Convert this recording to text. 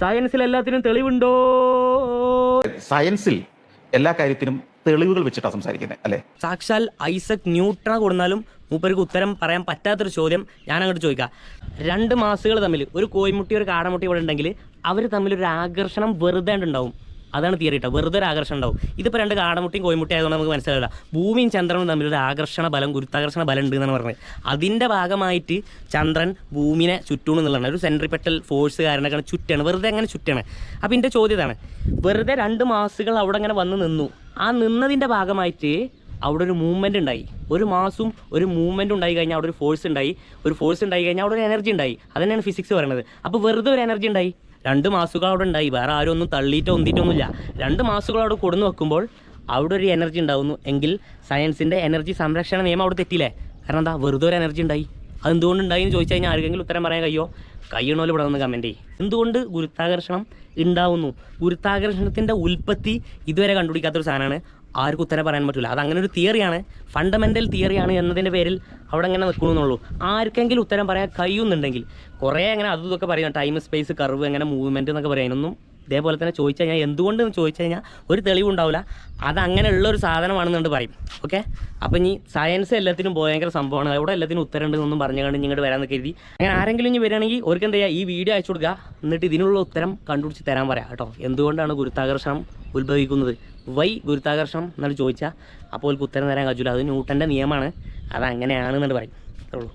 സയൻസിൽ എല്ലാത്തിനും തെളിവുണ്ടോ? സയൻസിൽ എല്ലാ കാര്യത്തിനും തെളിവുകൾ വെച്ചിട്ടാണ് സംസാരിക്കുന്നത് അല്ലേ? സാക്ഷാൽ ഐസക് ന്യൂട്ടനെ കൊടുത്താലും മൂപ്പർക്ക് ഉത്തരം പറയാൻ പറ്റാത്തൊരു ചോദ്യം ഞാൻ അങ്ങോട്ട് ചോദിക്കാം. 2 മാസുകൾ തമ്മിൽ ഒരു കോയിമുട്ടി ഒരു കാടമുട്ടി ഇവിടെ ഉണ്ടെങ്കിൽ അവർ തമ്മിലൊരു ആകർഷണം വെറുതെ ഉണ്ടാവും. അതാണ് തിയറി കേട്ടോ. വെറുതെ ഒരു ആകർഷണം ഉണ്ടാവും. ഇതിപ്പോൾ 2 കാടമുട്ടിയും കോയിമുട്ടി ആയതുകൊണ്ട് നമുക്ക് മനസ്സിലാവില്ല. ഭൂമിയും ചന്ദ്രനും തമ്മിലൊരു ആകർഷണ ബലം, ഗുരുത്വാകർഷണ ബലം ഉണ്ട് എന്നാണ് പറഞ്ഞത്. അതിൻ്റെ ഭാഗമായിട്ട് ചന്ദ്രൻ ഭൂമിനെ ചുറ്റണം എന്നുള്ളതാണ്. ഒരു സെൻട്രിപെറ്റൽ ഫോഴ്സ് കാരണമൊക്കെ ചുറ്റാണ്, വെറുതെ അങ്ങനെ ചുറ്റാണ്. അപ്പോൾ എൻ്റെ ചോദ്യം ഇതാണ്, വെറുതെ 2 മാസുകൾ അവിടെ അങ്ങനെ വന്ന് നിന്നു. ആ നിന്നതിൻ്റെ ഭാഗമായിട്ട് അവിടെ ഒരു മൂവ്മെൻറ്റ് ഉണ്ടായി. ഒരു മാസും ഒരു മൂവ്മെൻറ്റ് ഉണ്ടായി കഴിഞ്ഞാൽ അവിടെ ഒരു ഫോഴ്സ് ഉണ്ടായി. ഒരു ഫോഴ്സ് ഉണ്ടായി കഴിഞ്ഞാൽ അവിടെ ഒരു എനർജി ഉണ്ടായി. അത് തന്നെയാണ് ഫിസിക്സ് പറയുന്നത്. അപ്പോൾ വെറുതെ ഒരു എനർജി ഉണ്ടായി. 2 മാസുകൾ അവിടെ ഉണ്ടായി. വേറെ ആരും ഒന്നും തള്ളിയിട്ടോ ഒന്നിട്ടൊന്നുമില്ല. 2 മാസുകൾ അവിടെ കൊടുന്ന് വെക്കുമ്പോൾ അവിടെ ഒരു എനർജി ഉണ്ടാവുന്നു എങ്കിൽ സയൻസിൻ്റെ എനർജി സംരക്ഷണ നിയമം അവിടെ തെറ്റില്ലേ? കാരണം എന്താ, വെറുതെ ഒരു എനർജി ഉണ്ടായി. അതെന്തുകൊണ്ട് ഉണ്ടായി എന്ന് ചോദിച്ചു കഴിഞ്ഞാൽ ആർക്കെങ്കിലും ഉത്തരം പറയാൻ കഴിയണമല്ലോ ഇവിടെ വന്ന് കമൻറ്റ് ചെയ്യും. എന്തുകൊണ്ട് ഗുരുത്വാകർഷണം ഉണ്ടാവുന്നു? ഗുരുത്വാകർഷണത്തിൻ്റെ ഉൽപ്പത്തി ഇതുവരെ കണ്ടുപിടിക്കാത്തൊരു സാധനമാണ്. ആർക്കും ഉത്തരം പറയാൻ പറ്റില്ല. അതങ്ങനെ ഒരു തിയറിയാണ്, ഫണ്ടമെൻ്റൽ തിയറിയാണ് എന്നതിൻ്റെ പേരിൽ അവിടെ അങ്ങനെ നിൽക്കണമെന്നുള്ളൂ. ആർക്കെങ്കിലും ഉത്തരം പറയാൻ കഴിയുന്നുണ്ടെങ്കിൽ കുറേ അങ്ങനെ അതും ഇതൊക്കെ പറയുന്നത്, ടൈം സ്പേസ് കർവ് അങ്ങനെ മൂവ്മെൻറ്റ് എന്നൊക്കെ പറയാനൊന്നും ഇതേപോലെ തന്നെ ചോദിച്ചു കഴിഞ്ഞാൽ എന്തുകൊണ്ടെന്ന് ചോദിച്ചു കഴിഞ്ഞാൽ ഒരു തെളിവുണ്ടാവില്ല. അതങ്ങനെയുള്ളൊരു സാധനമാണെന്നുകൊണ്ട് പറയും. ഓക്കെ, അപ്പം ഇനി സയൻസ് എല്ലാത്തിനും ഭയങ്കര സംഭവമാണ്, അവിടെ എല്ലാത്തിനും ഉത്തരം ഉണ്ടെന്നൊന്നും പറഞ്ഞുകൊണ്ട് ഇങ്ങോട്ട് വരാമെന്ന് കരുതി. അങ്ങനെ ആരെങ്കിലും ഇനി വരികയാണെങ്കിൽ അവർക്ക് എന്താ ചെയ്യുക, ഈ വീഡിയോ അയച്ചു കൊടുക്കുക, എന്നിട്ട് ഇതിനുള്ള ഉത്തരം കണ്ടുപിടിച്ച് തരാൻ പറയാം കേട്ടോ. എന്തുകൊണ്ടാണ് ഗുരുത്വാകർഷണം ഉത്ഭവിക്കുന്നത്, വൈ ഗുരുത്വാകർഷണം എന്നാണ് ചോദിച്ചാൽ അപ്പോൾ അവർക്ക് ഉത്തരം തരാൻ കഴിയില്ല. അത് ന്യൂട്ടൻ്റെ നിയമമാണ്, അതങ്ങനെയാണെന്നുകൊണ്ട് പറയും. അത്രേ ഉള്ളൂ.